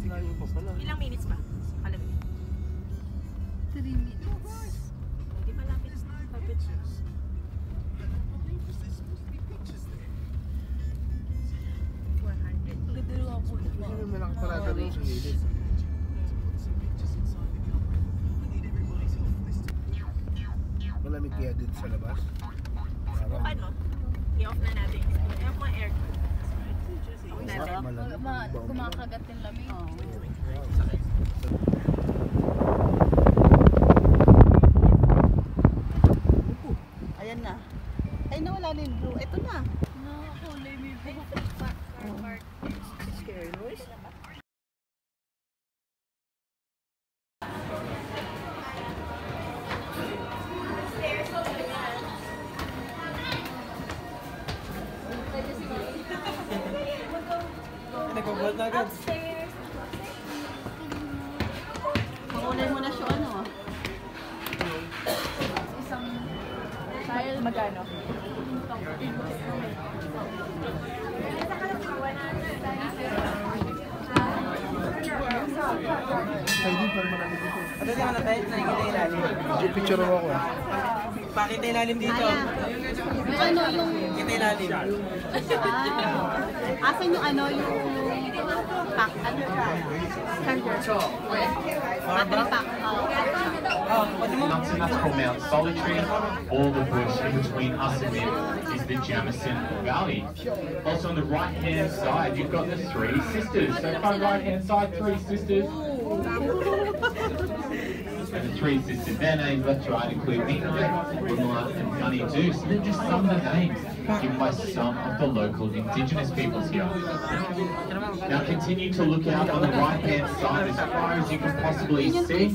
Layo pa pala. Ilang minutes ba? Kalagay. 3 minutes. Hindi malapit. Malapit siya. Hindi mo nakaparada rin sa gilid. Malamig kaya dito sa labas? Ano? I-off na natin. I-off mga aircon. Off natin. Kumakagat yung lamig. Ayan na. Ay, nawala na yung blue. Ito na. Nakakulay may Scary noise. Nagpapalad na agad. Makulay mo na siya ano ah. isang tile. Magkano? Ay, din para malamig dito. Ano naman na tayo? Nakikita yung ilalim. Picture mo ako. Pakita yung ilalim dito. Yung ano yung... Kita yung ilalim. Asan yung ano yung... Pack? Ano? Battery pack. That's called Mount Solitary. All the bush in between us and it is the Jamison Valley. Also on the right hand side you've got the Three Sisters. So front right hand side, Three Sisters. And the Three Sisters, their names left to right include Midnight, Moonlight and Honey Dew. So they're just some of the names given by some of the local indigenous peoples here. Now continue to look out on the right hand side as far as you can possibly see.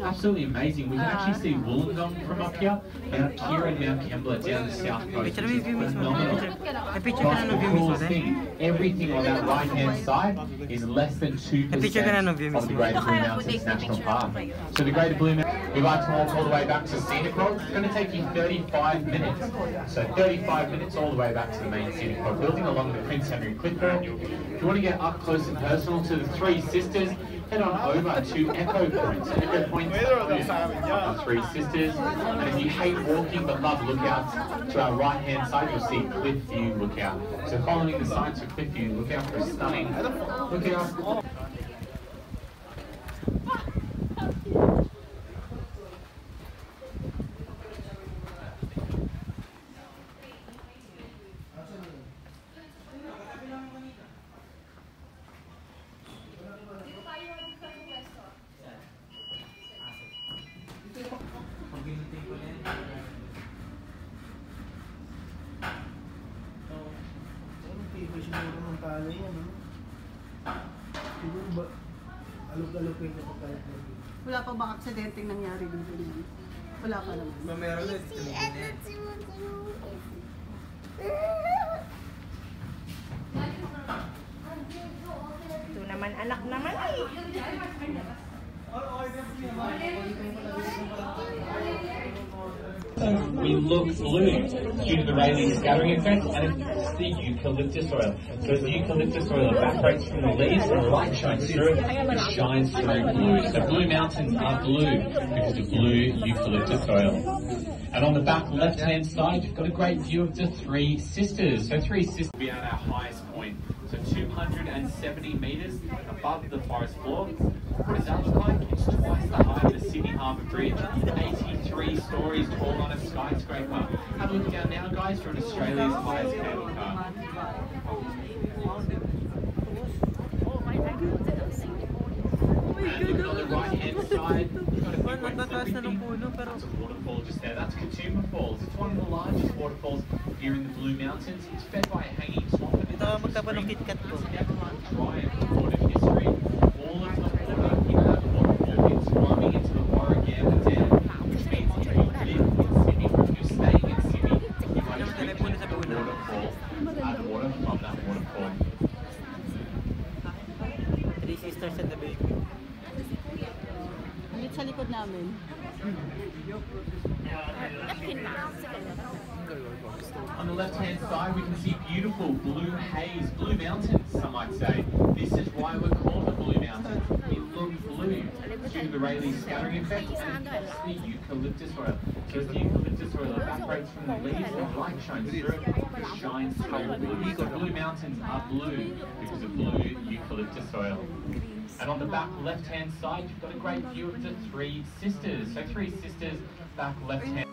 Absolutely amazing. We can actually see Wollongong from up here, Mount Kira and Mount Kembla down the south coast, which is phenomenal. But the coolest thing, everything on that right hand side is less than 2% of the Greater Blue Mountains National Park. So the Greater Blue Mountains, we like to walk all the way back to Scenic Road. It's going to take you 35 minutes. So 35 minutes all the way back to the main Scenic Road building along the Prince Henry Cliff Road. If you want to get up close and personal to the Three Sisters, head on over to Echo Point. So Echo Point's the Three Sisters. And if you hate walking but love lookouts, to our right hand side you'll see Cliff View Lookout. So following the signs for Cliff View Lookout for a stunning lookout. Wala pa bang aksidenteng nangyari dito niyan? Wala pa naman. Meron na. Ito naman, anak naman eh. We look blue due to the rain scattering effect, and it's the eucalyptus oil. So as the eucalyptus oil evaporates from the leaves, the light shines through it, it shines through blue. So Blue Mountains are blue because of blue eucalyptus oil. And on the back left-hand side, you've got a great view of the Three Sisters. So Three Sisters will be at our highest point, so 270 metres above the forest floor. What does that look like? It's twice the height of the Sydney Harbour Bridge, 83 stories tall on a skyscraper. Have a look down now, guys, for Australia's highest cable car. And on the right-hand side, you've got a big one. That's a waterfall just there. That's Katoomba Falls. It's one of the largest waterfalls here in the Blue Mountains. It's fed by a hanging swamp. And it's never run dry in recorded history. All of the water in that waterfall is plumbing into the Warragamba Dam, which means if you live in Sydney, or if you're staying in Sydney, you might just drink the waterfall and the water from that waterfall. Three Sisters and the baby. Ulit sa likod namin. On the left-hand side, we can see beautiful blue haze, blue mountains, some might say. This is why we're called the Blue Mountains. due to the Rayleigh scattering effect, and that's the eucalyptus oil. So as the eucalyptus oil evaporates from the leaves, the light shines through it, it shines pale blue. So Blue Mountains are blue because of blue eucalyptus oil. And on the back left-hand side, you've got a great view of the Three Sisters. So Three Sisters, back left-hand.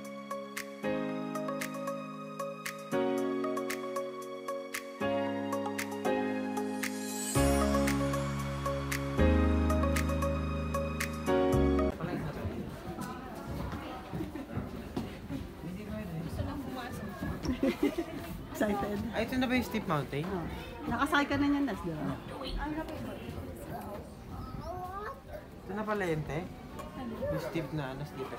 Excited. Ay, ito na ba yung Steep Mountain? Oh. Nakasakay ka na niyan, Nas, di ba? Ito na pala yun, te? Yung steep na, ano, steep na.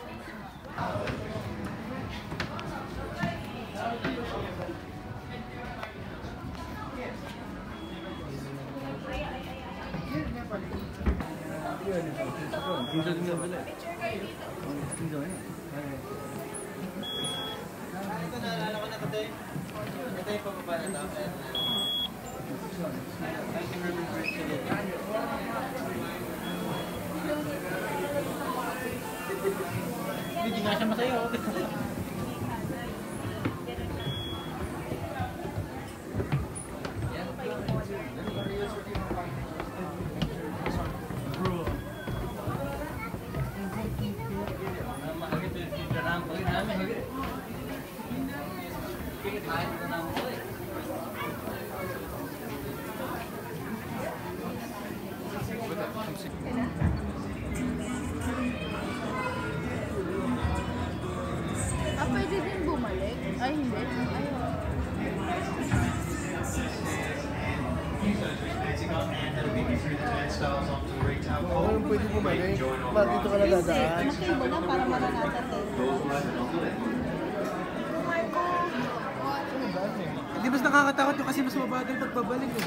Ito, naalala ko na ito, te. Ito yung pababa na ito. I can remember it today. Hindi nga siya masayo. Pwede din bumalik? Ay, hindi. Ayaw. Oo, yung pwede bumalik. Ba't dito ka nadadaan? Nakay mo lang para maranasan din. Hindi mas nakakatakot yung kasi mas mabagal pagbabalik eh.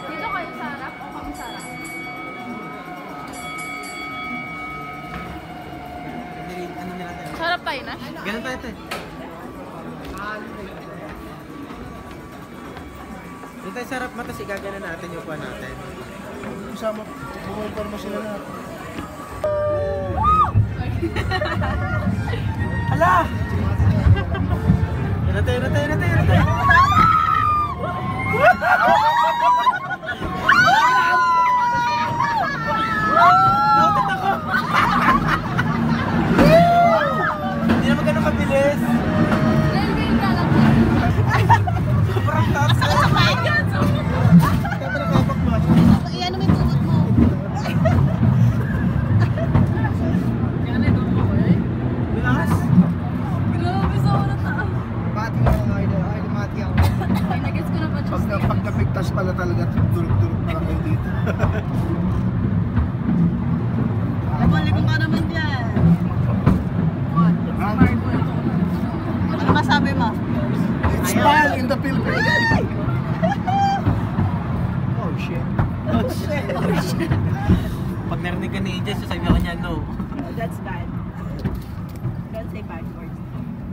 Dito kayo sa harap o kami sa harap? Ano nila tayo? Sa harap tayo na? Ganun tayo tayo. Dito tayo sa harap mata, sigagana natin yung upuan natin. Kasama, bumupar mo sila lahat. Hala! Yan na tayo. Nautot ako! Hindi naman ganun kabilis. Railway ka lang. Sobrang taas. Kaya pa nakapak mo. Iyan mo yung tugot mo. Bilas. Grabe, sobrang taas. Mati ako nga, ay mati ako. Ay, nag-gets ko na pa siya. Pag napigtas pala talaga, durug-durug pa lang kayo dito. Nabalik ka naman dyan. Ano masabi mo? It's smile in the Philippines. Oh shit. Pag narinig ka ni Angel, sasabihin ako niya, no. That's bad. Don't say bad words.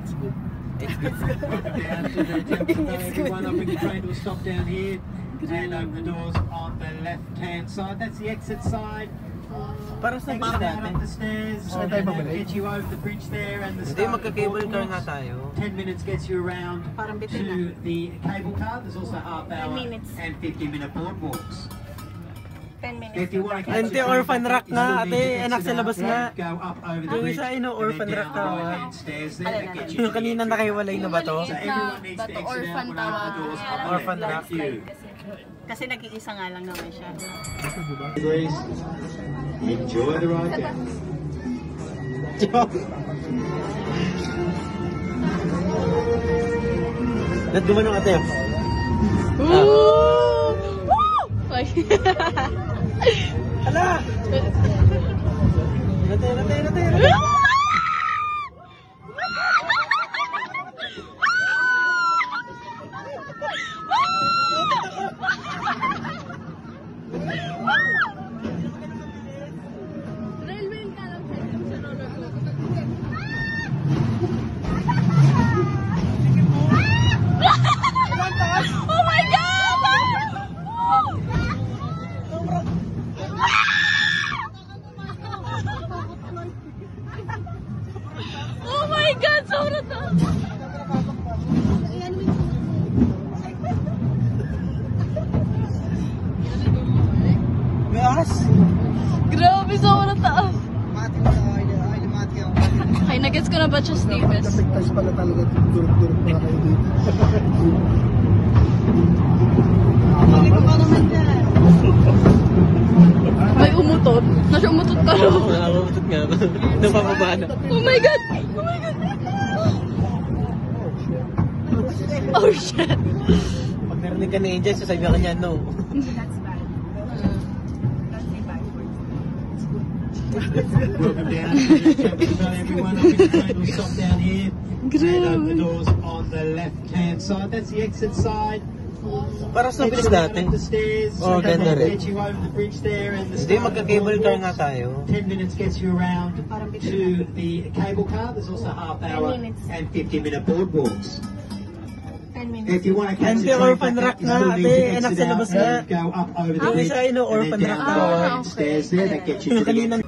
It's good. Down to the temple. Everyone up in the train will stop down here and open the doors on the left-hand side. That's the exit side. Para sa Take bus you down natin. up the stairs Saan and tayo that'll babalik? get you over the bridge there and the Hindi, start of the magka-cable car nga boardwalks. tayo. 10 minutes gets you around Parang bitin to the cable car. There's also half hour 10 minutes. and 50-minute boardwalks. 10 minutes. If you want to Ante, catch a orphan break, rock you nga, still need ate. to Anak exit sa labas out nga. and go up over the Yung bridge isa, and orphan then rock down ka. the right-hand stairs there that get you Yung to the kanina exit. nakahiwalay na ba to? So everyone needs to Bato exit out orphan when open the doors on the Orphan left. rock. Thank you. Kasi nag-iisa nga lang naman siya. Degrees. Enjoy the ride down. Lahat gumanong ate. Ay. Hala! Nate. Railway ka lang sa roller coaster. Oh my God! taas. Grabe, sobrang taas. Ay, nagets ko na ba siya, Steves? Kapigtas pala talaga. Durog-durog pala kayo dito. Hindi ko pa naman dyan. May umutot. Nasa umutot ka no? Oo, nakakamutot nga ako. Napapaba na. Oh my God! Oh my God! Oh shit! Pag narinig ka ni Angel, sasabihan ka niya, no. That's bad. That's a bad word. Welcome down. Not everyone. I'll be trying to stop down here. And open the doors on the left-hand side. That's the exit side. Para sa bilis natin. The stairs. Oo, ganda rin. Get you over the bridge there and the Hindi, magka-cable car nga tayo. 10 minutes gets you around to the cable car. There's also half hour and 50-minute boardwalks. 10 minutes. If you want to catch Ante, the train orphan back rock up, you nga, still need to ate. Anak exit sa out labas nga. and go up over the Yung bridge isa ay no, and orphan then rock down na. the stairs there. That gets you to the Kanina.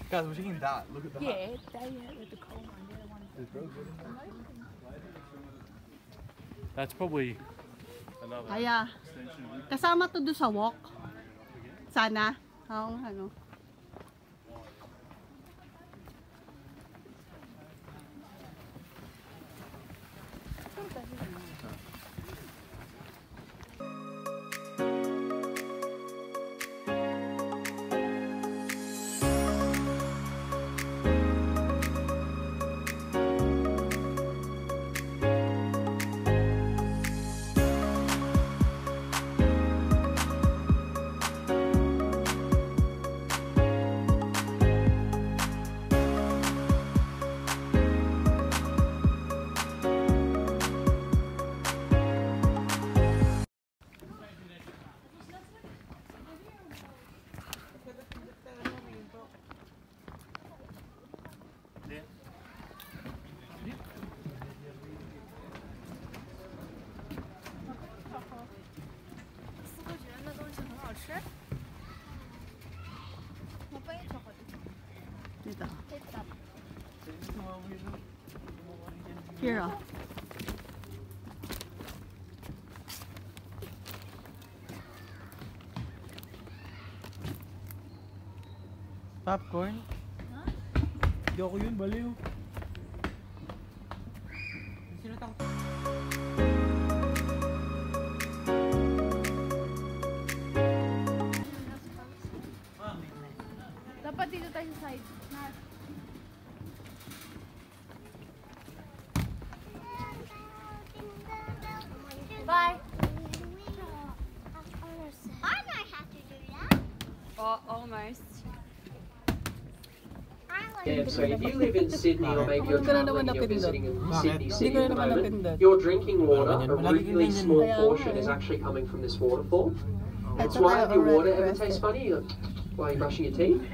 Guys, we're taking that. Look at that. Yeah, that with the cold one. The other one. That's probably another Kaya, kasama to doon sa walk. Sana. Oo, ano. Dito. Here, oh. Popcorn? Hindi ako yun, baliw. Dapat dito tayo sa side. Bye. I know how to do that. Oh, almost. Yeah, so if you live in Sydney or maybe you're traveling and you're visiting Sydney City at the moment, your drinking water, a really small portion is actually coming from this waterfall. That's why if your water ever tastes funny while you're brushing your teeth,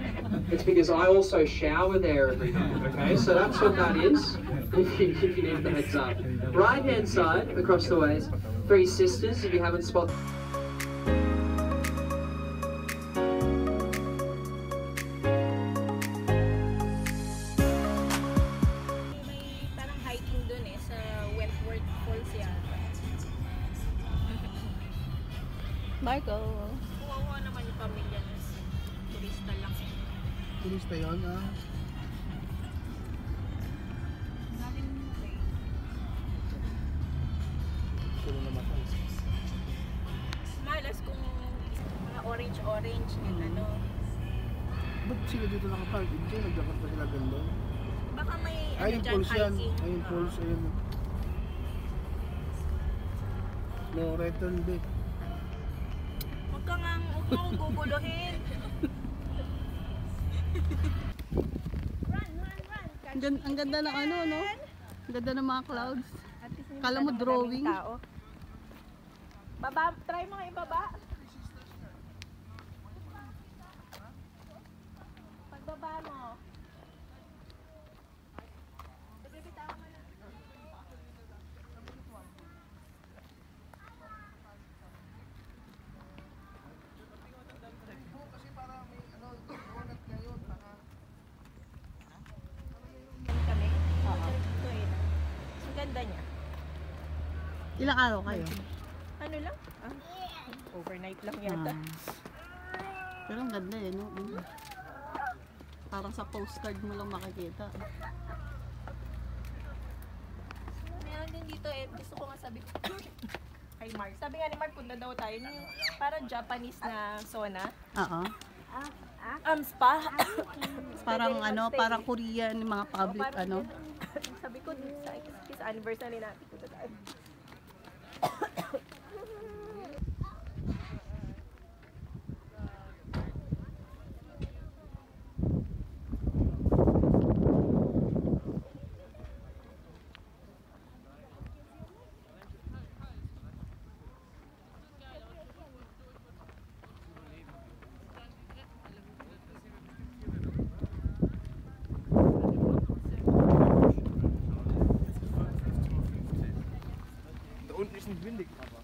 it's because I also shower there every night, okay? So that's what that is, if you need the heads up. Right hand side, across the ways, Three Sisters, if you haven't spotted. Marco. Kuwawa naman yung pamilya na turista lang. Turista yun, ah. Sino naman ito? Malas kung mga orange-orange yung ano. Ba't sila dito nakapark? Hindi, nagdapat pa sila ganda. Baka may Ay, ano dyan, impulse yan. hiking. Ay, impulse, ayun. No, return back. Huwag kang guguluhin. Ang ganda ng ano, no? Ang ganda ng mga clouds. Kala mo drawing. Baba, try mo nga ibaba. Pagbaba mo. Kami? Oo. Ito eh. Ang ganda niya. Ilang araw kayo? Ano lang? Overnight lang yata. Pero ang ganda eh, no? Parang sa postcard mo lang makikita. Meron din dito eh. Gusto ko nga sabi kay Mark. Sabi nga ni Mark, punta daw tayo yung parang Japanese na sauna. Oo. Spa. Parang ano, parang Korean, mga public ano. Sabi ko, sa anniversary natin punta tayo. Da unten ist nicht windig, aber.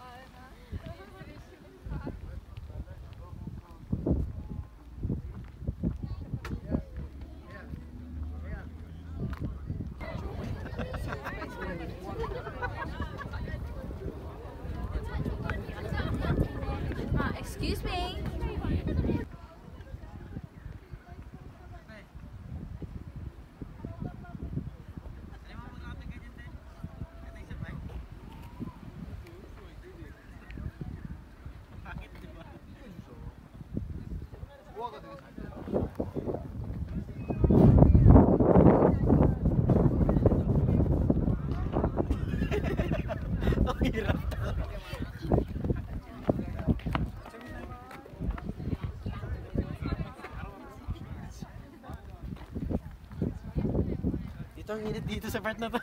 Excuse me. Dito ang init dito sa part na to.